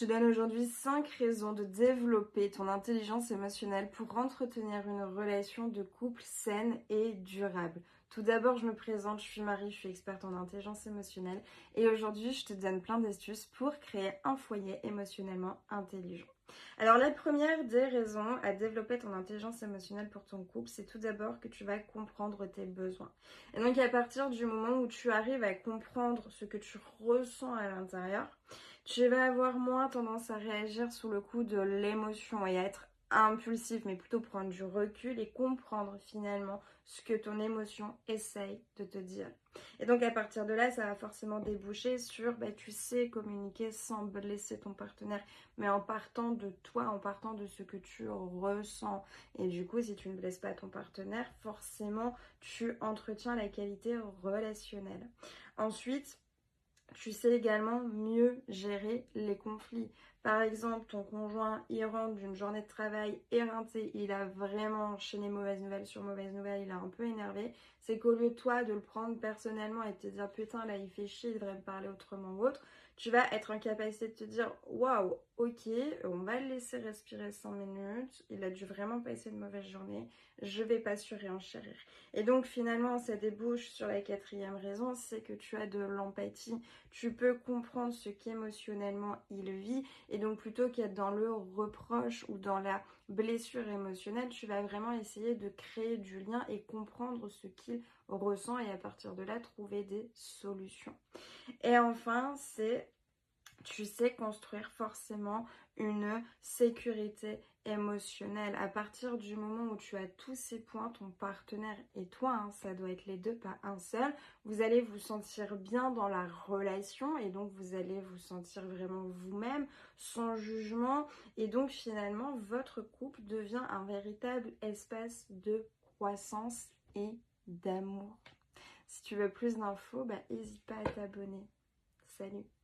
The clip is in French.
Je te donne aujourd'hui 5 raisons de développer ton intelligence émotionnelle pour entretenir une relation de couple saine et durable. Tout d'abord, je me présente, je suis Marie, je suis experte en intelligence émotionnelle et aujourd'hui, je te donne plein d'astuces pour créer un foyer émotionnellement intelligent. Alors, la première des raisons à développer ton intelligence émotionnelle pour ton couple, c'est tout d'abord que tu vas comprendre tes besoins. Et donc, à partir du moment où tu arrives à comprendre ce que tu ressens à l'intérieur, tu vas avoir moins tendance à réagir sous le coup de l'émotion et à être impulsif, mais plutôt prendre du recul et comprendre finalement ce que ton émotion essaye de te dire. Et donc à partir de là, ça va forcément déboucher sur, tu sais communiquer sans blesser ton partenaire, mais en partant de toi, en partant de ce que tu ressens. Et du coup, si tu ne blesses pas ton partenaire, forcément, tu entretiens la qualité relationnelle. Ensuite, tu sais également mieux gérer les conflits. Par exemple, ton conjoint, il rentre d'une journée de travail éreinté, il a vraiment enchaîné mauvaise nouvelle sur mauvaise nouvelle, il a un peu énervé. C'est qu'au lieu de toi de le prendre personnellement et de te dire putain là il fait chier, il devrait me parler autrement ou autre, tu vas être en capacité de te dire waouh, ok, on va le laisser respirer 5 minutes, il a dû vraiment passer une mauvaise journée, je vais pas surenchérir. Et donc finalement ça débouche sur la quatrième raison, c'est que tu as de l'empathie. Tu peux comprendre ce qu'émotionnellement il vit et donc plutôt qu'être dans le reproche ou dans la blessure émotionnelle, tu vas vraiment essayer de créer du lien et comprendre ce qu'il ressent et à partir de là trouver des solutions. Et enfin, tu sais construire forcément une sécurité émotionnelle. À partir du moment où tu as tous ces points, ton partenaire et toi, ça doit être les deux, pas un seul, vous allez vous sentir bien dans la relation et donc vous allez vous sentir vraiment vous-même, sans jugement. Et donc finalement, votre couple devient un véritable espace de croissance et d'amour. Si tu veux plus d'infos, n'hésite pas à t'abonner. Salut!